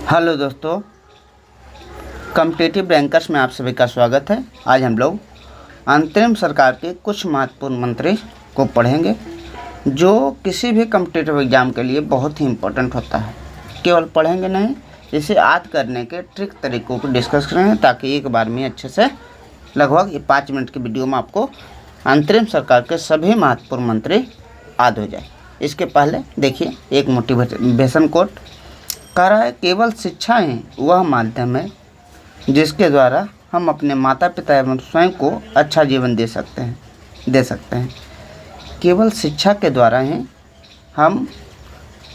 Hello दोस्तों, competitive rankers में आप सभी का स्वागत है। आज हम लोग अंतरिम सरकार के कुछ महत्वपूर्ण मंत्री को पढ़ेंगे जो किसी भी कॉम्पिटिटिव एग्ज़ाम के लिए बहुत ही इम्पोर्टेंट होता है। केवल पढ़ेंगे नहीं, इसे याद करने के ट्रिक तरीकों को डिस्कस करेंगे ताकि एक बार में अच्छे से लगभग 5 मिनट की वीडियो में आपको अंतरिम सरकार के सभी महत्वपूर्ण मंत्री याद हो जाए। इसके पहले देखिए एक मोटिवेशन कोट कह रहा है, केवल शिक्षा ही वह माध्यम है जिसके द्वारा हम अपने माता पिता एवं स्वयं को अच्छा जीवन दे सकते हैं। केवल शिक्षा के द्वारा ही हम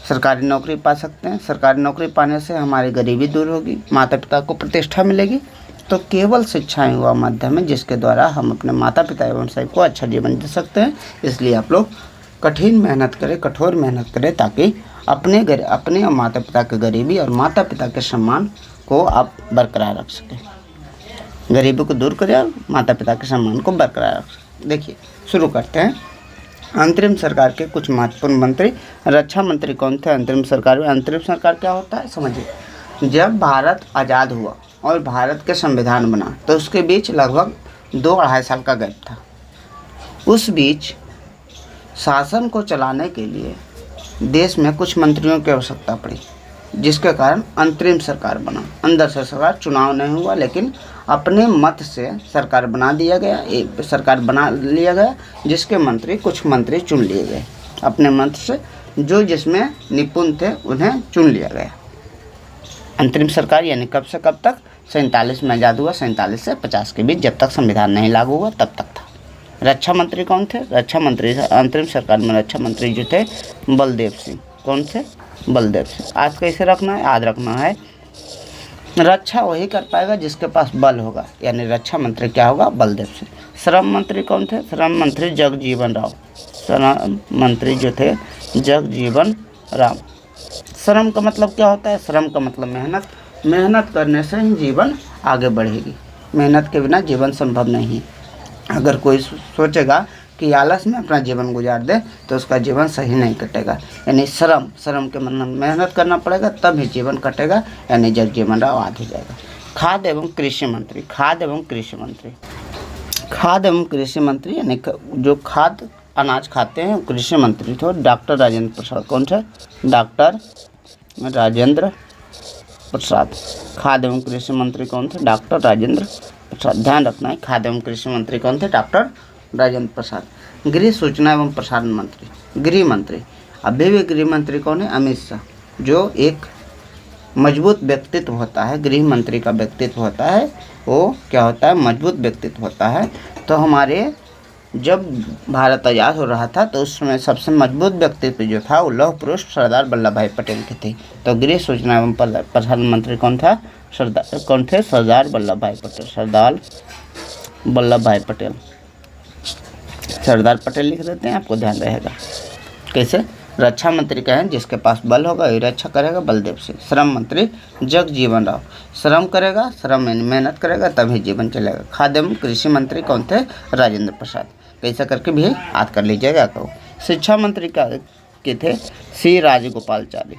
सरकारी नौकरी पा सकते हैं। सरकारी नौकरी पाने से हमारी गरीबी दूर होगी, माता पिता को प्रतिष्ठा मिलेगी। तो केवल शिक्षा ही वह माध्यम है जिसके द्वारा हम अपने माता पिता एवं स्वयं को अच्छा जीवन दे सकते हैं। इसलिए आप लोग कठोर मेहनत करें ताकि अपने और माता पिता की गरीबी और माता पिता के सम्मान को आप बरकरार रख सकें। गरीबी को दूर करें और माता पिता के सम्मान को बरकरार रख सकें। देखिए शुरू करते हैं। अंतरिम सरकार के कुछ महत्वपूर्ण मंत्री। रक्षा मंत्री कौन थे अंतरिम सरकार में? अंतरिम सरकार क्या होता है समझिए। जब भारत आज़ाद हुआ और भारत के संविधान बना तो उसके बीच लगभग 2-2.5 साल का गैप था। उस बीच शासन को चलाने के लिए देश में कुछ मंत्रियों की आवश्यकता पड़ी, जिसके कारण अंतरिम सरकार बना। अंदर से सरकार, चुनाव नहीं हुआ, लेकिन अपने मत से सरकार बना लिया गया, जिसके कुछ मंत्री चुन लिए गए। अपने मत से जो जिसमें निपुण थे उन्हें चुन लिया गया। अंतरिम सरकार यानी कब से कब तक? 47 में आज़ाद हुआ, 47 से 50 के बीच, जब तक संविधान नहीं लागू हुआ तब तक था। रक्षा मंत्री कौन थे? अंतरिम सरकार में रक्षा मंत्री जो थे बलदेव सिंह। कौन थे? बलदेव सिंह। आज कैसे रखना है? याद रखना है, रक्षा वही कर पाएगा जिसके पास बल होगा, यानी रक्षा मंत्री क्या होगा? बलदेव सिंह। श्रम मंत्री कौन थे? श्रम मंत्री जगजीवन राम। श्रम मंत्री जो थे जगजीवन राम। श्रम का मतलब क्या होता है? श्रम का मतलब मेहनत करने से ही जीवन आगे बढ़ेगी। मेहनत के बिना जीवन संभव नहीं है। अगर कोई सोचेगा कि आलस में अपना जीवन गुजार दे तो उसका जीवन सही नहीं कटेगा। यानी श्रम के मतलब मेहनत करना पड़ेगा, तब ही जीवन कटेगा, यानी जगजीवन राम आ ही जाएगा। खाद्य एवं कृषि मंत्री यानी जो खाद्य अनाज खाते हैं कृषि मंत्री थे डॉक्टर राजेंद्र प्रसाद। कौन थे? डॉक्टर राजेंद्र प्रसाद। खाद्य एवं कृषि मंत्री कौन थे? डॉक्टर राजेंद्र प्रसाद। ध्यान रखना है, खाद्य एवं कृषि मंत्री कौन थे? डॉक्टर राजेंद्र प्रसाद। गृह सूचना एवं प्रसारण मंत्री, गृह मंत्री। अभी भी गृह मंत्री कौन है? अमित शाह। जो एक मजबूत व्यक्तित्व होता है, गृह मंत्री का व्यक्तित्व होता है, वो क्या होता है? मजबूत व्यक्तित्व होता है। तो हमारे जब भारत आज़ाद हो रहा था तो उस समय सबसे मजबूत व्यक्तित्व जो था वो लौह पुरुष सरदार वल्लभ भाई पटेल के थे। तो गृह सूचना एवं प्रसारण मंत्री कौन थे? सरदार वल्लभ भाई पटेल। सरदार वल्लभ भाई पटेल। सरदार पटेल लिख देते हैं, आपको ध्यान रहेगा। कैसे? रक्षा मंत्री कहें जिसके पास बल होगा वही रक्षा करेगा, बलदेव सिंह। श्रम मंत्री जगजीवन राम। श्रम करेगा, मेहनत करेगा तभी जीवन चलेगा। खाद्य एवं कृषि मंत्री कौन थे? राजेंद्र प्रसाद। कैसा करके भी याद कर लीजिएगा। कहो शिक्षा मंत्री के थे सी राजगोपालचारी।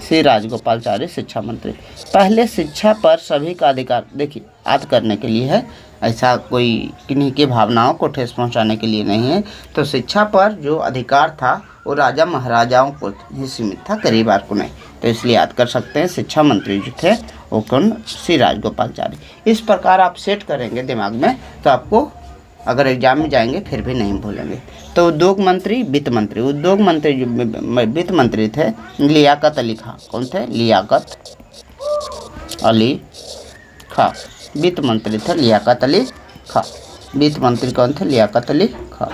सी राजगोपालचारी शिक्षा मंत्री। पहले शिक्षा पर सभी का अधिकार, देखिए याद करने के लिए है, ऐसा कोई किन्हीं की भावनाओं को ठेस पहुंचाने के लिए नहीं है। तो शिक्षा पर जो अधिकार था वो राजा महाराजाओं को ही सीमित था, गरीब आदमी को नहीं। तो इसलिए याद कर सकते हैं शिक्षा मंत्री जो थे वो कौन? सी राजगोपालचारी। इस प्रकार आप सेट करेंगे दिमाग में तो आपको अगर एग्जाम में जाएंगे फिर भी नहीं भूलेंगे। तो उद्योग मंत्री, वित्त मंत्री। वित्त मंत्री थे लियाकत अली खां। कौन थे? लियाकत अली खां। वित्त मंत्री थे लियाकत अली खां। वित्त मंत्री कौन थे? लियाकत अली खां।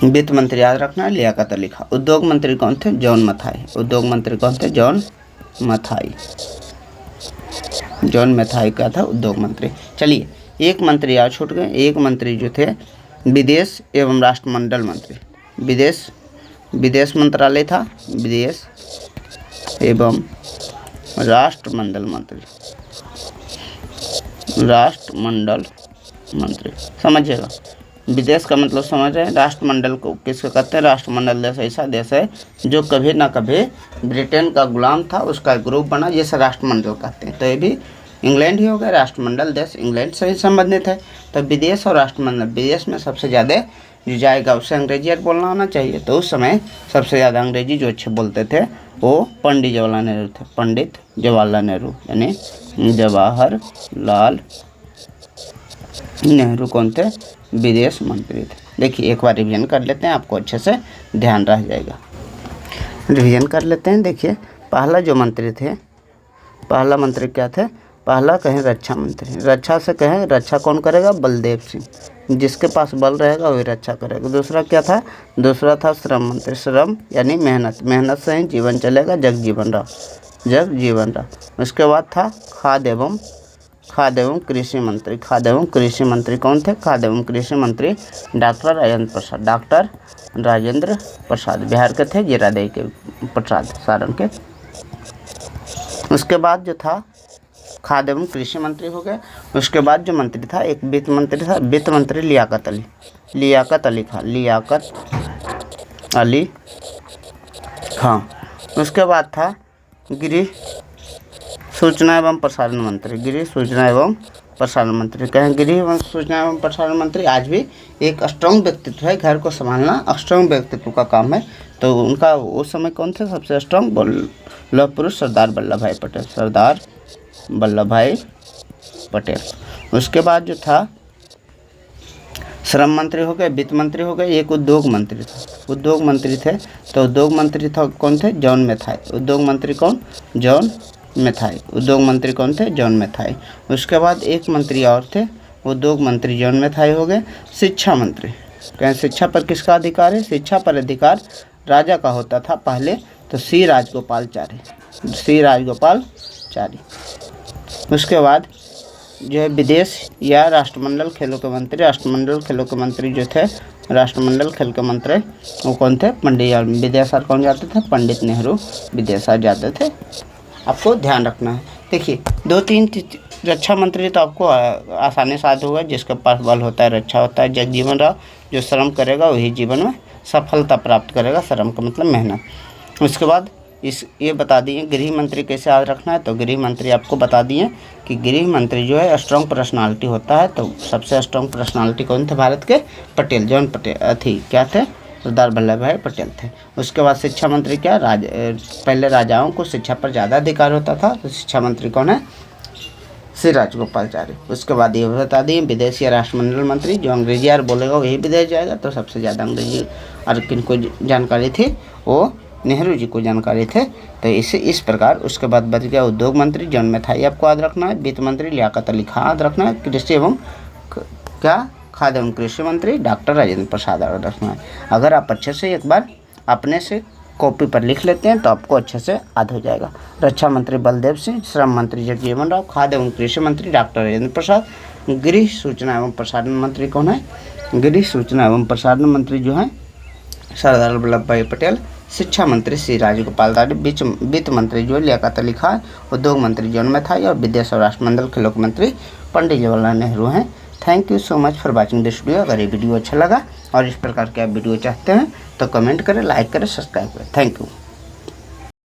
वित्त मंत्री याद रखना है, लियाकत अली खां। उद्योग मंत्री कौन थे? जॉन मथाई। उद्योग मंत्री कौन थे? जॉन मथाई का था उद्योग मंत्री। चलिए एक मंत्री याद छूट गए। एक मंत्री जो थे विदेश एवं राष्ट्रमंडल मंत्री। विदेश मंत्रालय था, विदेश एवं राष्ट्रमंडल मंत्री। समझिएगा। विदेश का मतलब समझ रहे हैं। राष्ट्रमंडल को किसको कहते हैं? राष्ट्रमंडल देश ऐसा देश है जो कभी ना कभी ब्रिटेन का गुलाम था, उसका ग्रुप बना, जिसे राष्ट्रमंडल कहते हैं। तो ये भी इंग्लैंड ही हो गया। राष्ट्रमंडल देश इंग्लैंड से ही संबंधित है। तो विदेश और राष्ट्रमंडल, विदेश में सबसे ज़्यादा जो जाएगा उसे अंग्रेजी और बोलना आना चाहिए। तो उस समय सबसे ज़्यादा अंग्रेजी जो अच्छे बोलते थे वो पंडित जवाहरलाल नेहरू थे। पंडित जवाहरलाल नेहरू यानी जवाहरलाल नेहरू कौन थे? विदेश मंत्री थे। देखिए एक बार रिवीजन कर लेते हैं, आपको अच्छे से ध्यान रह जाएगा। रिवीजन कर लेते हैं। देखिए पहला जो मंत्री थे, पहला मंत्री क्या थे? पहला कहें रक्षा मंत्री। रक्षा से कहें रक्षा कौन करेगा? बलदेव सिंह। जिसके पास बल रहेगा वही रक्षा करेगा। दूसरा क्या था? दूसरा था श्रम मंत्री। श्रम यानी मेहनत, मेहनत से ही जीवन चलेगा, जग जीवन राह, जग जीवन राह। उसके बाद था खाद्य एवं कृषि मंत्री। खाद्य एवं कृषि मंत्री कौन थे? खाद्य एवं कृषि मंत्री डॉक्टर राजेंद्र प्रसाद। डॉक्टर राजेंद्र प्रसाद बिहार के थे, जीरादेई के प्रसाद सारण के। उसके बाद जो था खाद्य एवं कृषि मंत्री हो गए। उसके बाद जो मंत्री था एक वित्त मंत्री था, वित्त मंत्री लियाकत अली। लियाकत अली खान, लियाकत अली खान। उसके बाद था गृह सूचना एवं प्रसारण मंत्री। गृह सूचना एवं प्रसारण मंत्री कहें, गृह एवं सूचना एवं प्रसारण मंत्री आज भी एक स्ट्रॉन्ग व्यक्तित्व है। घर को संभालना स्ट्रॉन्ग व्यक्तित्व का काम है। तो उनका उस समय कौन थे सबसे स्ट्रॉन्ग? लौह पुरुष सरदार वल्लभ भाई पटेल। सरदार वल्लभ भाई पटेल। उसके बाद जो था श्रम मंत्री हो गए, वित्त मंत्री हो गए। एक उद्योग मंत्री था, उद्योग मंत्री थे। तो उद्योग मंत्री था कौन थे? जॉन मैथाई। उद्योग मंत्री कौन? जॉन मैथाई। उद्योग मंत्री कौन थे? जॉन मैथाई। उसके बाद एक मंत्री और थे, उद्योग मंत्री जॉन मैथाई हो गए। शिक्षा मंत्री कहें, शिक्षा पर किसका अधिकार है? शिक्षा पर अधिकार राजा का होता था पहले, तो श्री राजगोपालचारी। श्री राजगोपालचारी। उसके बाद जो है विदेश या राष्ट्रमंडल खेलों के मंत्री। राष्ट्रमंडल खेलों के मंत्री जो थे, राष्ट्रमंडल खेल के मंत्री वो कौन थे? पंडित। विदेशर कौन जाते थे? पंडित नेहरू विदेशर जाते थे। आपको ध्यान रखना है। देखिए 2-3 रक्षा मंत्री तो आपको आसानी से याद होगा। जिसके पास बल होता है रक्षा होता है, जग जीवन राह। जो श्रम करेगा वही जीवन में सफलता प्राप्त करेगा। श्रम का मतलब मेहनत। उसके बाद ये बता दिए गृह मंत्री कैसे याद रखना है। तो गृह मंत्री आपको बता दिए कि गृह मंत्री जो है स्ट्रॉन्ग पर्सनालिटी होता है। तो सबसे स्ट्रॉन्ग पर्सनालिटी कौन थे भारत के? पटेल, जॉन पटेल थी। क्या थे? सरदार वल्लभ भाई पटेल थे। उसके बाद शिक्षा मंत्री क्या? पहले राजाओं को शिक्षा पर ज़्यादा अधिकार होता था, तो शिक्षा मंत्री कौन है? श्री राजगोपालचारी। उसके बाद ये बता दिए विदेश या राष्ट्रमंडल मंत्री, जो अंग्रेजी यार बोलेगा वही विदेश जाएगा। तो सबसे ज़्यादा अंग्रेजी और किनको जानकारी थी? वो नेहरू जी को जानकारी थे। तो इस प्रकार। उसके बाद बच गया उद्योग मंत्री जॉन मैथाई, आपको याद रखना है। वित्त मंत्री लियाकत अली खान याद रखना है। कृषि एवं खाद्य एवं कृषि मंत्री डॉक्टर राजेंद्र प्रसाद याद रखना है। अगर आप अच्छे से एक बार अपने से कॉपी पर लिख लेते हैं तो आपको अच्छे से याद हो जाएगा। रक्षा मंत्री बलदेव सिंह, श्रम मंत्री जगजीवन राम, खाद्य एवं कृषि मंत्री डॉक्टर राजेंद्र प्रसाद, गृह सूचना एवं प्रसारण मंत्री कौन है? गृह सूचना एवं प्रसारण मंत्री जो है सरदार वल्लभ भाई पटेल, शिक्षा मंत्री श्री राजगोपालचारी, वित्त मंत्री जो लियाकत अली खान, उद्योग मंत्री जॉन मैथाई और विदेश और राष्ट्रमंडल खेलों के मंत्री पंडित जवाहरलाल नेहरू हैं। Thank you so much for watching this video. अगर ये वीडियो अच्छा लगा और इस प्रकार के आप वीडियो चाहते हैं तो कमेंट करें, लाइक करें, सब्सक्राइब करें। Thank you.